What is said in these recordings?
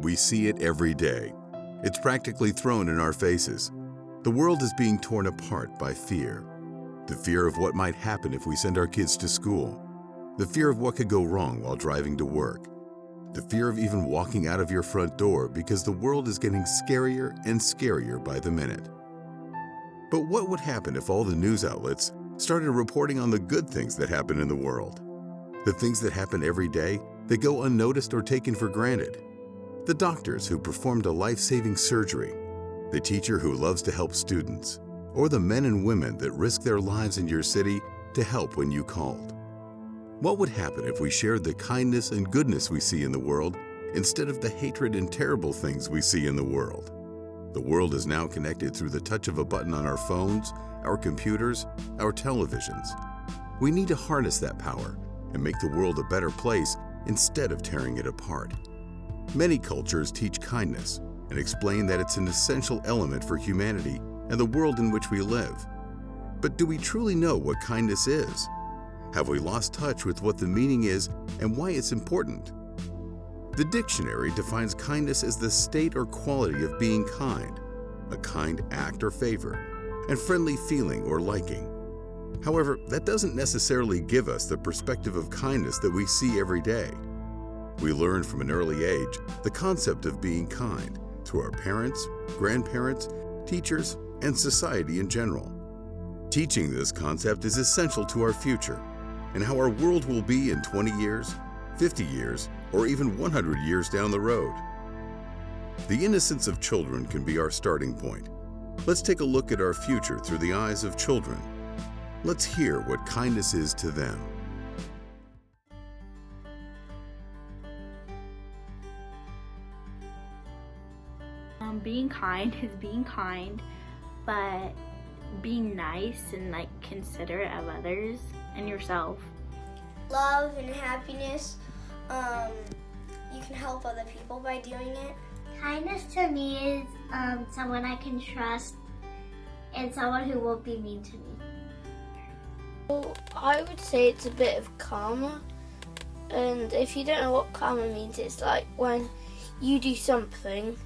We see it every day. It's practically thrown in our faces. The world is being torn apart by fear. The fear of what might happen if we send our kids to school. The fear of what could go wrong while driving to work. The fear of even walking out of your front door because the world is getting scarier and scarier by the minute. But what would happen if all the news outlets started reporting on the good things that happen in the world? The things that happen every day that go unnoticed or taken for granted. The doctors who performed a life-saving surgery. The teacher who loves to help students. Or the men and women that risk their lives in your city to help when you called. What would happen if we shared the kindness and goodness we see in the world instead of the hatred and terrible things we see in the world? The world is now connected through the touch of a button on our phones, our computers, our televisions. We need to harness that power and make the world a better place instead of tearing it apart. Many cultures teach kindness and explain that it's an essential element for humanity and the world in which we live. But do we truly know what kindness is? Have we lost touch with what the meaning is and why it's important? The dictionary defines kindness as the state or quality of being kind, a kind act or favor, and friendly feeling or liking. However, that doesn't necessarily give us the perspective of kindness that we see every day. We learn from an early age the concept of being kind through our parents, grandparents, teachers, and society in general. Teaching this concept is essential to our future and how our world will be in 20 years, 50 years, or even 100 years down the road. The innocence of children can be our starting point. Let's take a look at our future through the eyes of children. Let's hear what kindness is to them. Being kind is being kind, but being nice and considerate of others and yourself. Love and happiness. You can help other people by doing it. Kindness to me is someone I can trust and someone who won't be mean to me. Well, I would say it's a bit of karma, and if you don't know what karma means, it's like when you do something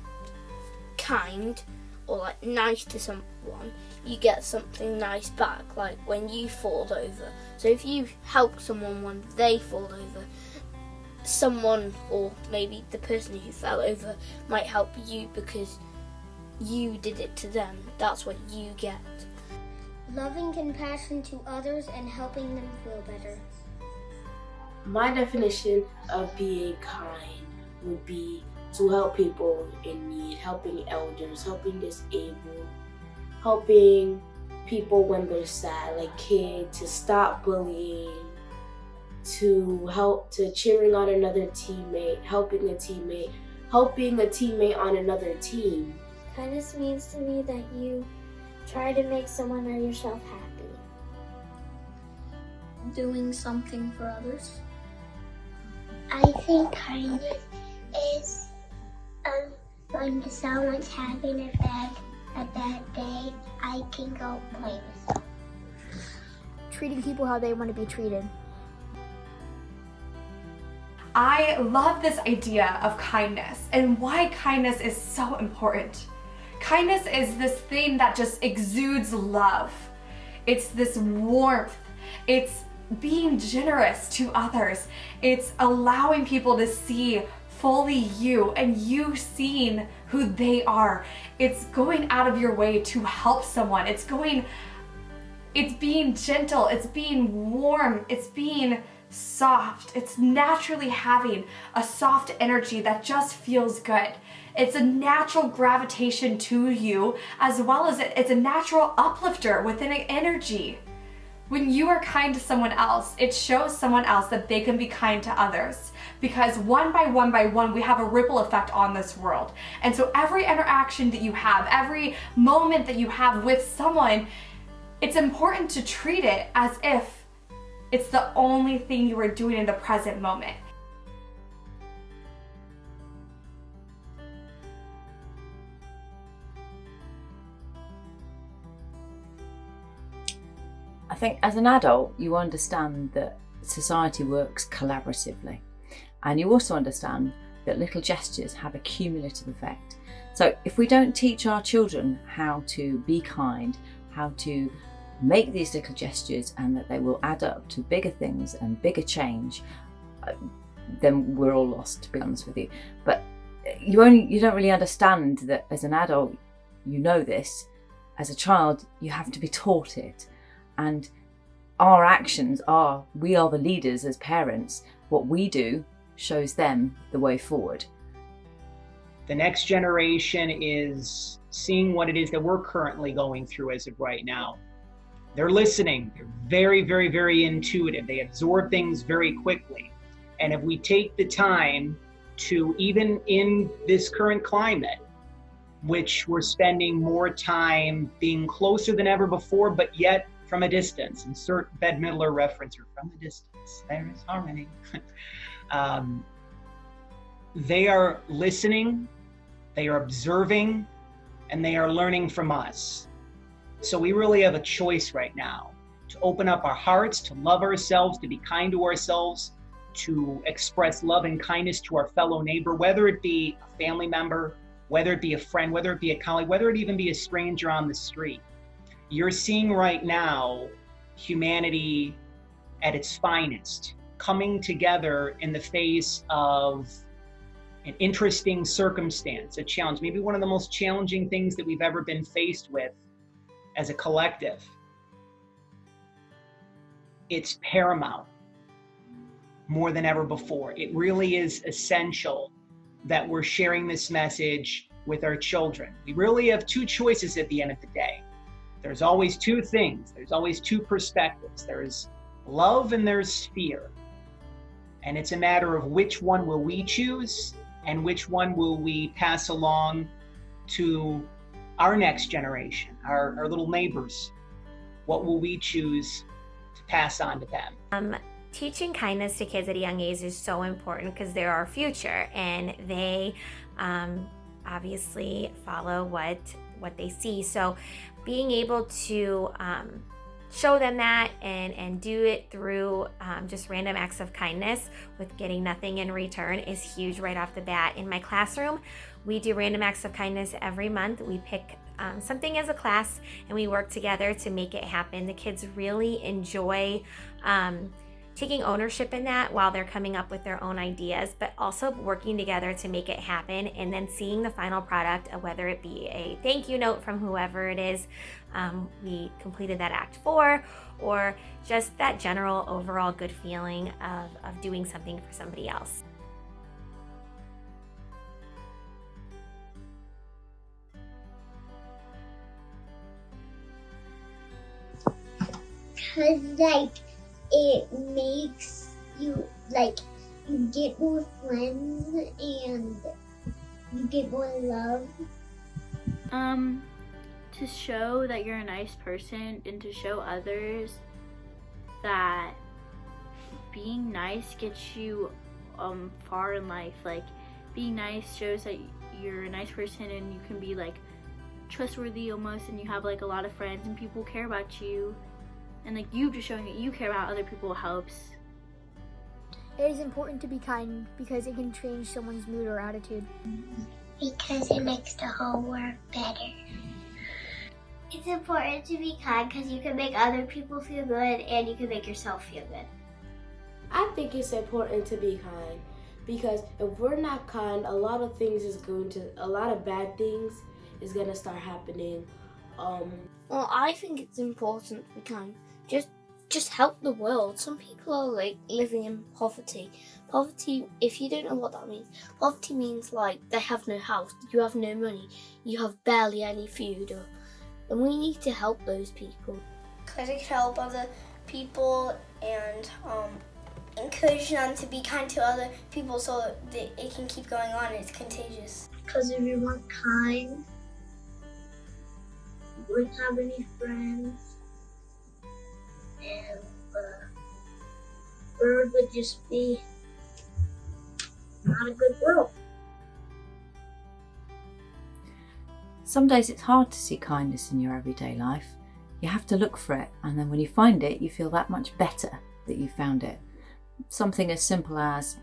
kind or nice to someone, you get something nice back, like when you fall over. So if you help someone when they fall over, someone, or maybe the person who fell over, might help you because you did it to them. That's what you get. Loving compassion to others and helping them feel better. My definition of being kind would be to help people in need, helping elders, helping disabled, helping people when they're sad, like kids, to stop bullying, to help, to cheering on another teammate, helping a teammate on another team. Kindness means to me that you try to make someone or yourself happy. Doing something for others. I think kindness is when someone's having a bad day, I can go play with them. Treating people how they want to be treated. I love this idea of kindness and why kindness is so important. Kindness is this thing that just exudes love. It's this warmth. It's being generous to others. It's allowing people to see fully you and you seeing who they are. It's going out of your way to help someone. It's being gentle. It's being warm. It's being soft. It's naturally having a soft energy that just feels good. It's a natural gravitation to you, as well as it's a natural uplifter within an energy. When you are kind to someone else, it shows someone else that they can be kind to others. Because one by one, we have a ripple effect on this world. And so every interaction that you have, every moment that you have with someone, it's important to treat it as if it's the only thing you are doing in the present moment. I think as an adult, you understand that society works collaboratively. And you also understand that little gestures have a cumulative effect. So if we don't teach our children how to be kind, how to make these little gestures, and that they will add up to bigger things and bigger change, then we're all lost, to be honest with you. But you don't really understand that as an adult, you know this. As a child, you have to be taught it. And our actions we are the leaders as parents. What we do shows them the way forward. The next generation is seeing what it is that we're currently going through as of right now. They're listening. They're very, very, very intuitive. They absorb things very quickly. And if we take the time to, even in this current climate, which we're spending more time being closer than ever before, but yet from a distance. Insert Bette Midler reference, or from a distance, there is harmony. They are listening, they are observing, and they are learning from us. So we really have a choice right now to open up our hearts, to love ourselves, to be kind to ourselves, to express love and kindness to our fellow neighbor, whether it be a family member, whether it be a friend, whether it be a colleague, whether it even be a stranger on the street. You're seeing right now humanity at its finest, coming together in the face of an interesting circumstance, a challenge, maybe one of the most challenging things that we've ever been faced with as a collective. It's paramount more than ever before. It really is essential that we're sharing this message with our children. We really have two choices at the end of the day. There's always two things. There's always two perspectives. There's love and there's fear. And it's a matter of which one will we choose and which one will we pass along to our next generation, our little neighbors. What will we choose to pass on to them? Teaching kindness to kids at a young age is so important because they're our future, and they obviously follow what they see. So being able to show them that and do it through just random acts of kindness with getting nothing in return is huge right off the bat. In my classroom, we do random acts of kindness every month. We pick something as a class and we work together to make it happen. The kids really enjoy taking ownership in that while they're coming up with their own ideas, but also working together to make it happen, and then seeing the final product, whether it be a thank you note from whoever it is we completed that act for, or just that general overall good feeling of doing something for somebody else. Cause like it makes you you get more friends and you get more love. To show that you're a nice person and to show others that being nice gets you far in life. Like, being nice shows that you're a nice person and you can be like trustworthy almost, and you have like a lot of friends and people care about you. And like you just showing that you care about other people helps. It is important to be kind because it can change someone's mood or attitude. Because it makes the whole world better. It's important to be kind because you can make other people feel good and you can make yourself feel good. I think it's important to be kind because if we're not kind, a lot of bad things is going to start happening. Well, I think it's important to be kind. Just help the world. Some people are like living in poverty. Poverty, if you don't know what that means, poverty means like they have no house, you have no money, you have barely any food, and we need to help those people. Because it can help other people and encourage them to be kind to other people so that it can keep going on and it's contagious. Because if you weren't kind, you wouldn't have any friends. And the world would just be not a good world. Some days it's hard to see kindness in your everyday life. You have to look for it, and then when you find it, you feel that much better that you found it. Something as simple as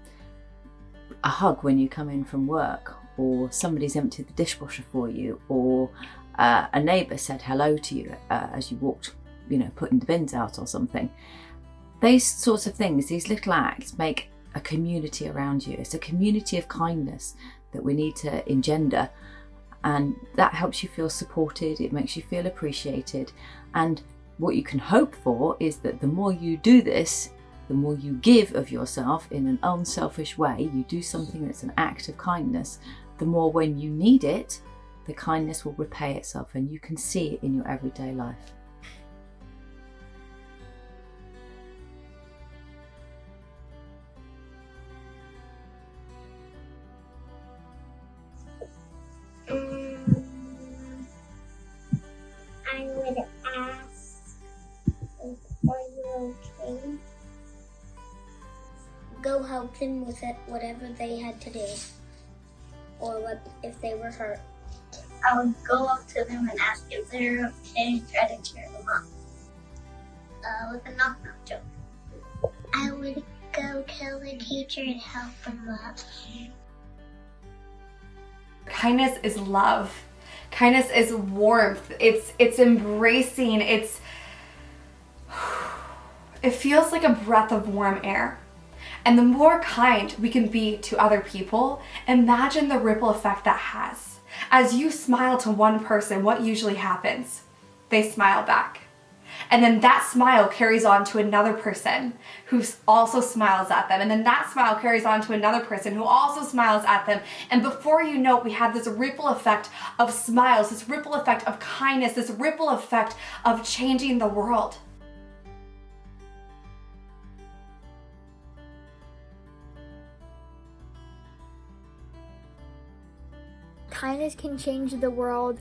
a hug when you come in from work, or somebody's emptied the dishwasher for you, or a neighbour said hello to you as you walked, putting the bins out or something. Those sorts of things, these little acts, make a community around you. It's a community of kindness that we need to engender, and that helps you feel supported, it makes you feel appreciated. And what you can hope for is that the more you do this, the more you give of yourself in an unselfish way, you do something that's an act of kindness, the more when you need it, the kindness will repay itself, and you can see it in your everyday life. I would ask, are you okay? Go help them with it, whatever they had to do, or if they were hurt. I would go up to them and ask if they're okay and try to cheer them up. With a knock-knock joke. I would go tell the teacher and help them up. Kindness is love. Kindness is warmth. It's embracing. It feels like a breath of warm air. And the more kind we can be to other people, imagine the ripple effect that has. As you smile to one person, what usually happens? They smile back. And then that smile carries on to another person who also smiles at them. And then that smile carries on to another person who also smiles at them. And before you know it, we have this ripple effect of smiles, this ripple effect of kindness, this ripple effect of changing the world. Kindness can change the world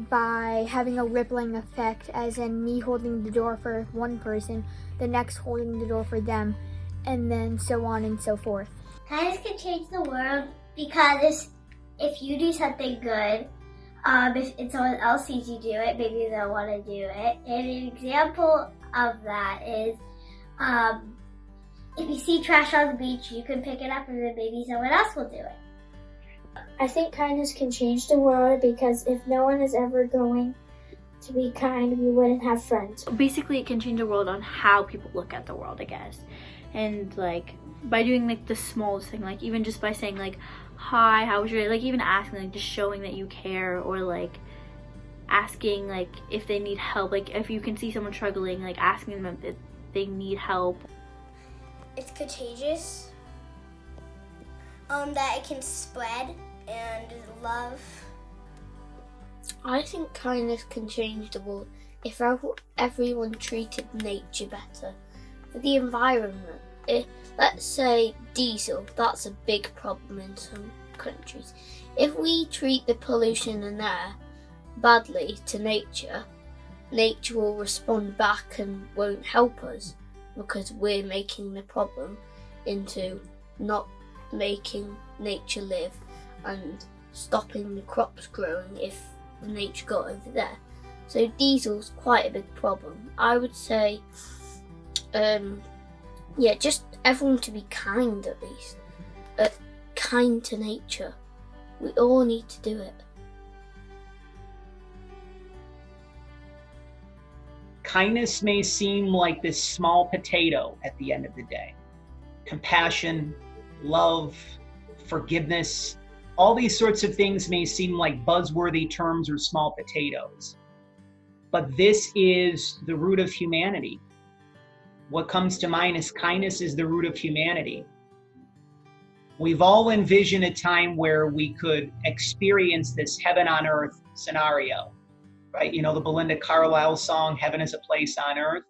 by having a rippling effect, as in me holding the door for one person, the next holding the door for them, and then so on and so forth. Kindness can change the world because if you do something good, if someone else sees you do it, maybe they'll want to do it. And an example of that is if you see trash on the beach, you can pick it up and then maybe someone else will do it. I think kindness can change the world because if no one is ever going to be kind, we wouldn't have friends. Basically, it can change the world on how people look at the world, I guess. And by doing the smallest thing, even just by saying hi, how was your day, even asking, just showing that you care, or asking if they need help, if you can see someone struggling, asking them if they need help. It's contagious, that it can spread, and love. I think kindness can change the world if everyone treated nature better. For the environment, let's say diesel, that's a big problem in some countries. If we treat the pollution in air badly to nature, nature will respond back and won't help us because we're making the problem into not making nature live and stopping the crops growing if the nature got over there. So diesel's quite a big problem. I would say, just everyone to be kind at least. Kind to nature. We all need to do it. Kindness may seem like this small potato at the end of the day. Compassion, love, forgiveness, all these sorts of things may seem like buzzworthy terms or small potatoes. But this is the root of humanity. What comes to mind is kindness is the root of humanity. We've all envisioned a time where we could experience this heaven on earth scenario, right? The Belinda Carlisle song, Heaven is a Place on Earth.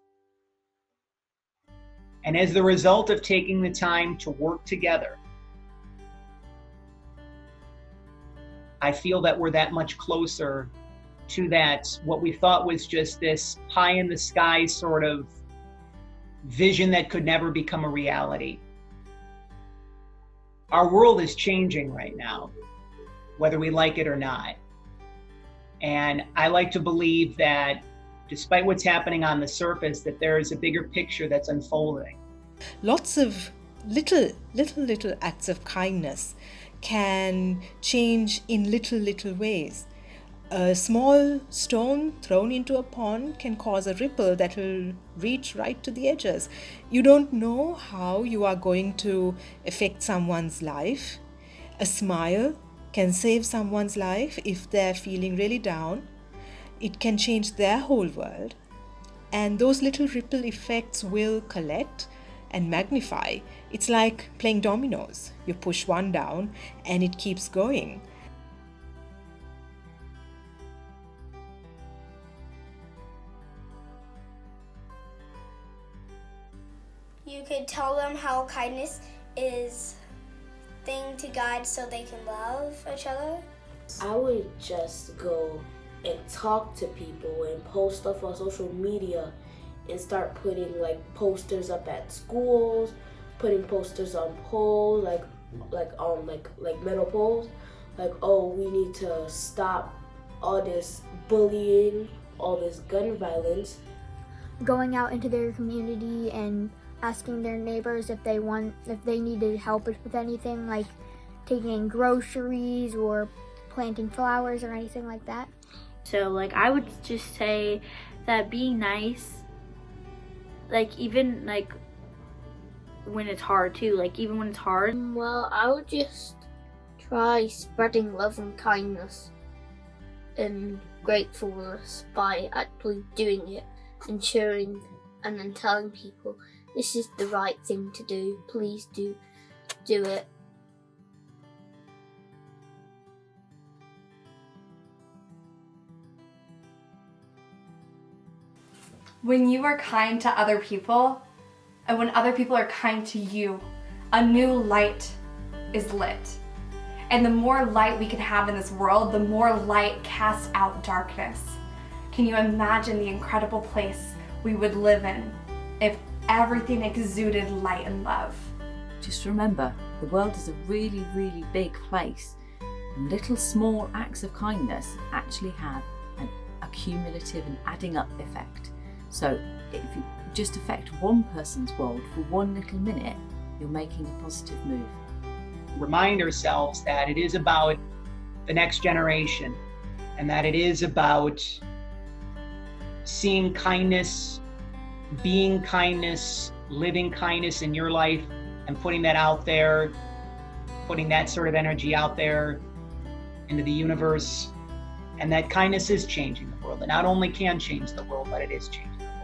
And as the result of taking the time to work together, I feel that we're that much closer to that, what we thought was just this pie in the sky sort of vision that could never become a reality. Our world is changing right now, whether we like it or not. And I like to believe that despite what's happening on the surface, that there is a bigger picture that's unfolding. Lots of little acts of kindness can change in little ways. A small stone thrown into a pond can cause a ripple that will reach right to the edges. You don't know how you are going to affect someone's life. A smile can save someone's life if they're feeling really down. It can change their whole world. And those little ripple effects will collect and magnify. It's like playing dominoes. You push one down and it keeps going. You could tell them how kindness is thing to guide so they can love each other. I would just go and talk to people and post stuff on social media and start putting like posters up at schools, putting posters on poles, like metal poles, like, oh, we need to stop all this bullying, all this gun violence. Going out into their community and asking their neighbors if they needed help with anything, like taking in groceries or planting flowers or anything like that. So like I would just say that being nice, like even like when it's hard too, like even when it's hard. Well, I would just try spreading love and kindness and gratefulness by actually doing it and sharing and then telling people this is the right thing to do. Please do it. When you are kind to other people, and when other people are kind to you, a new light is lit. And the more light we can have in this world, the more light casts out darkness. Can you imagine the incredible place we would live in if everything exuded light and love? Just remember, the world is a really, really big place. And little small acts of kindness actually have a cumulative and adding up effect. So if you just affect one person's world for one little minute, you're making a positive move. Remind ourselves that it is about the next generation and that it is about seeing kindness, being kindness, living kindness in your life and putting that out there, putting that sort of energy out there into the universe, and that kindness is changing the world. It not only can change the world, but it is changing the world.